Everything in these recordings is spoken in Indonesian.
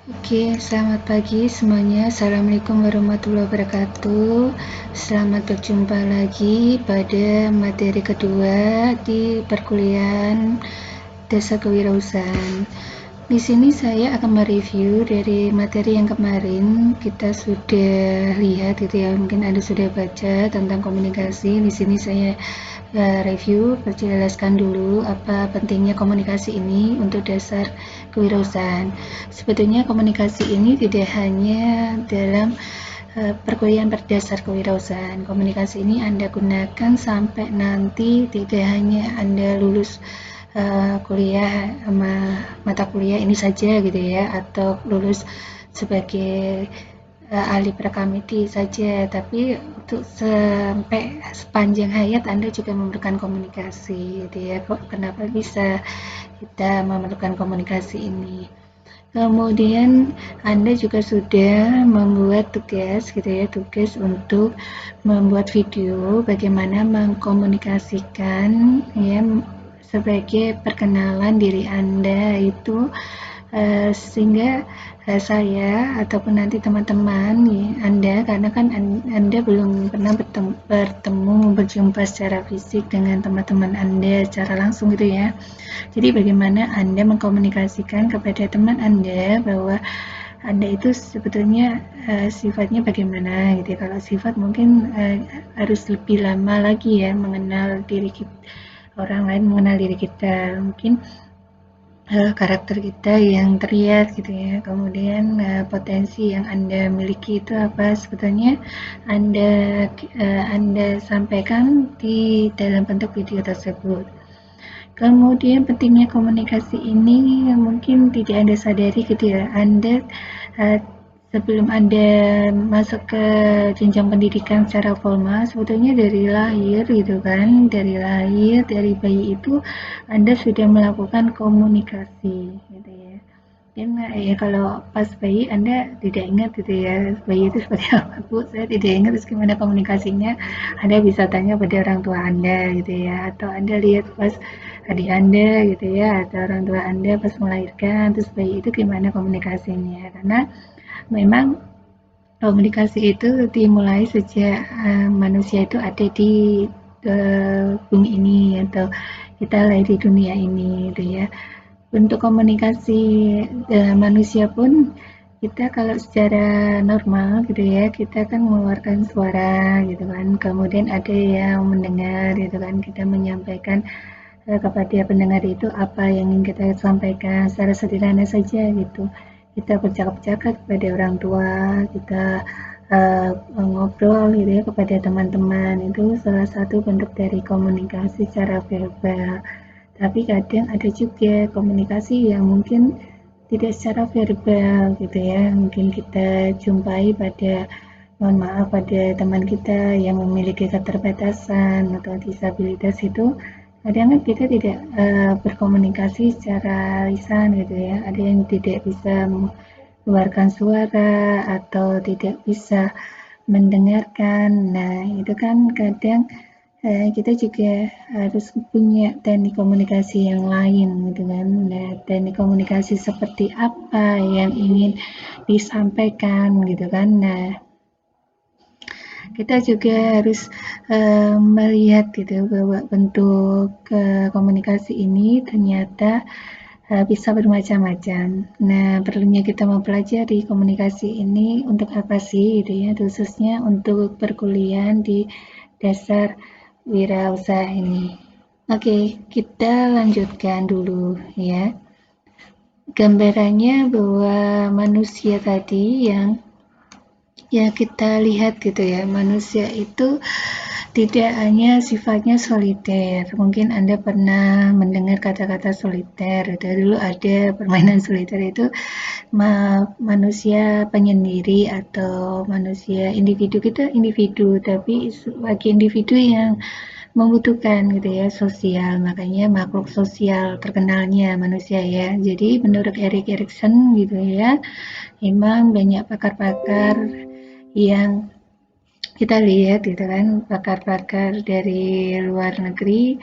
Oke, selamat pagi semuanya. Assalamualaikum warahmatullahi wabarakatuh. Selamat berjumpa lagi pada materi kedua di perkuliahan Dasar Kewirausahaan. Di sini saya akan mereview dari materi yang kemarin kita sudah lihat gitu ya. Mungkin Anda sudah baca tentang komunikasi. Di sini saya review, perjelaskan dulu apa pentingnya komunikasi ini untuk dasar kewirausahaan. Sebetulnya komunikasi ini tidak hanya dalam perkuliahan berdasar kewirausahaan. Komunikasi ini Anda gunakan sampai nanti tidak hanya Anda lulus kuliah mata kuliah ini saja gitu ya, atau lulus sebagai ahli prakamiti saja, tapi untuk sampai sepanjang hayat Anda juga memerlukan komunikasi gitu ya. Kenapa bisa kita memerlukan komunikasi ini? Kemudian Anda juga sudah membuat tugas gitu ya, tugas untuk membuat video bagaimana mengkomunikasikan ya sebagai perkenalan diri Anda itu sehingga saya ataupun nanti teman-teman Anda, karena kan Anda belum pernah bertemu berjumpa secara fisik dengan teman-teman Anda secara langsung gitu ya. Jadi bagaimana Anda mengkomunikasikan kepada teman Anda bahwa Anda itu sebetulnya sifatnya bagaimana gitu ya. Kalau sifat mungkin harus lebih lama lagi ya mengenal diri kita, orang lain mengenal diri kita, mungkin karakter kita yang terlihat gitu ya. Kemudian potensi yang Anda miliki itu apa sebetulnya Anda sampaikan di dalam bentuk video tersebut. Kemudian pentingnya komunikasi ini mungkin tidak Anda sadari gitu ya. Anda sebelum Anda masuk ke jenjang pendidikan secara formal, sebetulnya dari lahir gitu kan, dari bayi itu Anda sudah melakukan komunikasi gitu ya. Dan ya kalau pas bayi Anda tidak ingat gitu ya, bayi itu seperti apa Bu, saya tidak ingat terus gimana komunikasinya. Anda bisa tanya pada orang tua Anda gitu ya, atau Anda lihat pas adik Anda gitu ya, atau orang tua Anda pas melahirkan, terus bayi itu gimana komunikasinya. Karena memang komunikasi itu dimulai sejak manusia itu ada di bumi ini, atau kita lahir di dunia ini gitu ya. Untuk komunikasi manusia pun kita kalau secara normal gitu ya, kita kan mengeluarkan suara gitu kan, kemudian ada yang mendengar gitu kan, kita menyampaikan kepada pendengar itu apa yang ingin kita sampaikan secara sederhana saja gitu. Kita bercakap-cakap kepada orang tua, kita ngobrol gitu ya kepada teman-teman, itu salah satu bentuk dari komunikasi secara verbal. Tapi kadang ada juga komunikasi yang mungkin tidak secara verbal gitu ya, mungkin kita jumpai pada, mohon maaf, pada teman kita yang memiliki keterbatasan atau disabilitas, itu kadang kita tidak berkomunikasi secara lisan gitu ya, ada yang tidak bisa mengeluarkan suara atau tidak bisa mendengarkan. Nah itu kan kadang kita juga harus punya teknik komunikasi yang lain gitu kan. Nah, teknik komunikasi seperti apa yang ingin disampaikan gitu kan. Nah, kita juga harus melihat gitu bahwa bentuk komunikasi ini ternyata bisa bermacam-macam. Nah, perlunya kita mempelajari komunikasi ini untuk apa sih gitu ya, khususnya untuk perkuliahan di dasar wirausaha ini. Oke, kita lanjutkan dulu ya. Gambarannya bahwa manusia tadi yang ya kita lihat gitu ya, manusia itu tidak hanya sifatnya soliter. Mungkin Anda pernah mendengar kata-kata soliter. Dulu ada permainan soliter, itu manusia penyendiri atau manusia individu. Kita individu, tapi bagi individu yang membutuhkan gitu ya sosial, makanya makhluk sosial terkenalnya manusia ya. Jadi menurut Erik Erikson gitu ya, memang banyak pakar-pakar yang kita lihat gitu kan, pakar-pakar dari luar negeri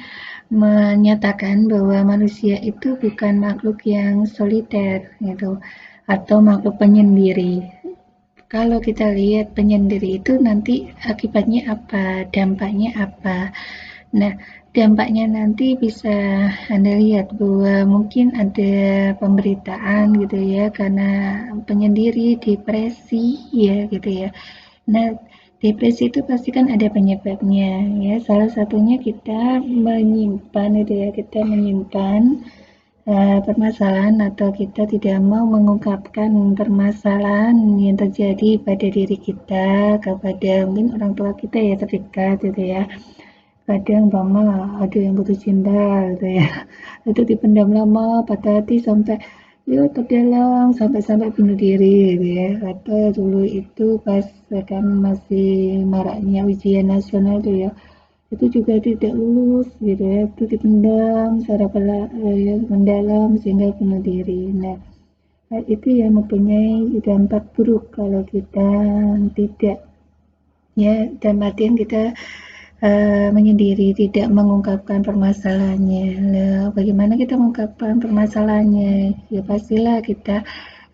menyatakan bahwa manusia itu bukan makhluk yang soliter gitu. atau makhluk penyendiri. Kalau kita lihat penyendiri itu nanti akibatnya apa, dampaknya apa. Nah, dampaknya nanti bisa Anda lihat bahwa mungkin ada pemberitaan gitu ya, karena penyendiri, depresi ya gitu ya. Nah, depresi itu pasti kan ada penyebabnya ya. Salah satunya kita menyimpan itu ya, kita menyimpan permasalahan atau kita tidak mau mengungkapkan permasalahan yang terjadi pada diri kita kepada mungkin orang tua kita ya terdekat gitu ya. Kadang mama ada yang putus cinta gitu ya. Itu dipendam lama, patah hati sampai ya terdalam sampai bunuh diri gitu ya. Atau dulu itu pas kan masih maraknya ujian nasional tuh ya, itu juga tidak lulus gitu ya, itu dipendam secara mendalam sehingga bunuh diri. Nah, itu yang mempunyai dampak buruk kalau kita tidak ya, dan artian kita menyendiri, tidak mengungkapkan permasalahannya. Nah, bagaimana kita mengungkapkan permasalahannya? Ya pastilah kita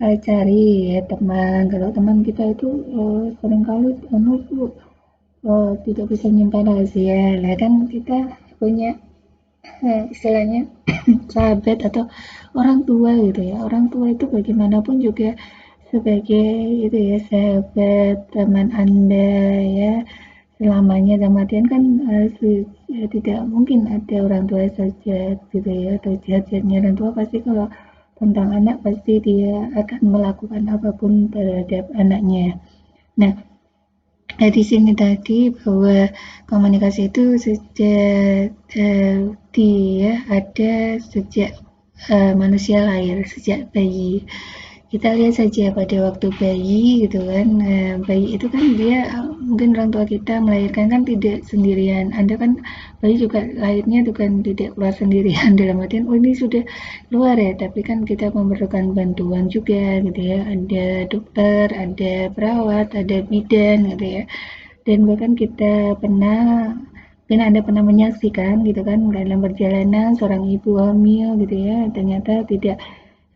cari ya teman. Kalau teman kita itu seringkali tidak bisa menyimpan rahasia. Lah kan kita punya istilahnya sahabat atau orang tua gitu ya. Orang tua itu bagaimanapun juga sebagai itu ya sahabat teman Anda ya selamanya, dalam artian kan ya, tidak mungkin ada orang tua saja gitu ya, atau jahat-jahatnya orang tua pasti kalau tentang anak pasti dia akan melakukan apapun terhadap anaknya. Nah, di sini tadi bahwa komunikasi itu sejak dia ada sejak manusia lahir, sejak bayi. Kita lihat saja pada waktu bayi gitu kan, bayi itu kan dia mungkin orang tua kita melahirkan kan tidak sendirian. Anda kan bayi juga lahirnya itu kan tidak keluar sendirian dalam artian oh ini sudah keluar ya, tapi kan kita memerlukan bantuan juga gitu ya. Ada dokter, ada perawat, ada bidan gitu ya. Dan bahkan kita pernah mungkin Anda pernah menyaksikan gitu kan dalam perjalanan seorang ibu hamil gitu ya, ternyata tidak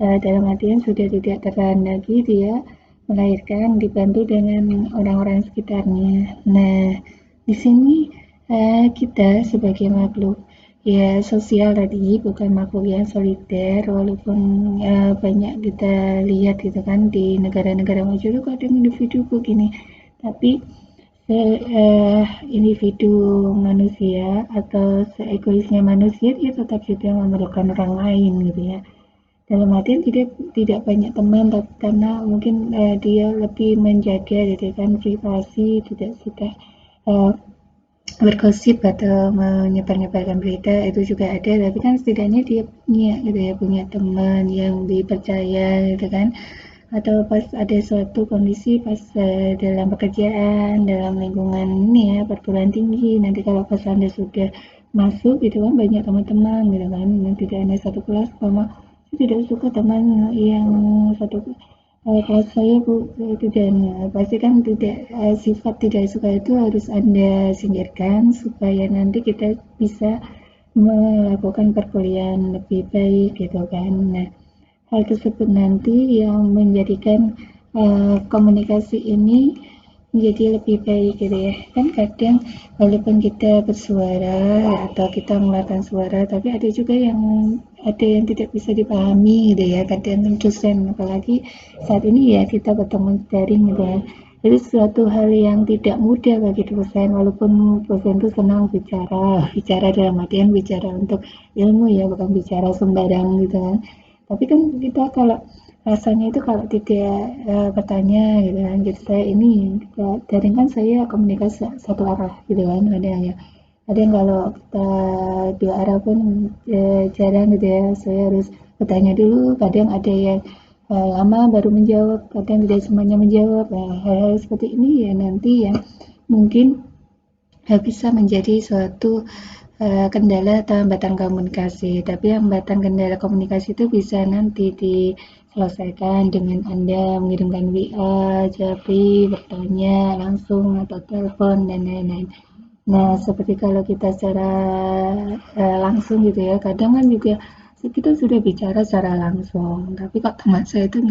dalam artian sudah tidak tertahan lagi dia melahirkan dibantu dengan orang-orang sekitarnya. Nah, di sini kita sebagai makhluk ya sosial tadi bukan makhluk yang soliter walaupun banyak kita lihat gitu kan di negara-negara maju itu kadang individu begini, tapi individu manusia atau seegoisnya manusia dia tetap juga memerlukan orang lain gitu ya. Dalam artian tidak banyak teman karena mungkin dia lebih menjaga gitu kan privasi, tidak suka uh, bergosip atau menyebar-nyebarkan berita itu juga ada, tapi kan setidaknya dia punya gitu ya, punya teman yang dipercaya gitu kan, atau pas ada suatu kondisi pas dalam pekerjaan, dalam lingkungan ini ya perguruan tinggi, nanti kalau pas Anda sudah masuk gitu kan banyak teman-teman gitu kan, tidak hanya satu kelas sama saya tidak suka teman yang satu kelas saya bu itu, dan pasti kan tidak sifat tidak suka itu harus Anda singkirkan supaya nanti kita bisa melakukan perkuliahan lebih baik gitu kan. Nah, hal tersebut nanti yang menjadikan komunikasi ini menjadi lebih baik gitu ya. Kan kadang walaupun kita bersuara atau kita mengeluarkan suara, tapi ada yang tidak bisa dipahami gitu ya. Kadang dosen apalagi saat ini ya kita bertemu daring gitu ya. Jadi suatu hal yang tidak mudah bagi dosen, walaupun dosen itu senang bicara dalam artian bicara untuk ilmu ya, bukan bicara sembarang gitu kan. Tapi kan kita kalau rasanya itu kalau tidak bertanya gitu kan, gitu saya ini daring kan saya komunikasi satu arah gitu kan, ada yang kalau kita dua arah pun jarang gitu ya, saya harus bertanya dulu, kadang ada yang lama baru menjawab, kadang tidak semuanya menjawab. Nah, hal-hal seperti ini ya nanti yang mungkin bisa menjadi suatu kendala atau hambatan komunikasi. Tapi hambatan kendala komunikasi itu bisa nanti diselesaikan dengan Anda mengirimkan WA, japri, bertanya langsung atau telepon dan lain-lain. Nah, seperti kalau kita secara langsung gitu ya, kadang kan juga kita sudah bicara secara langsung, tapi kok teman saya itu nggak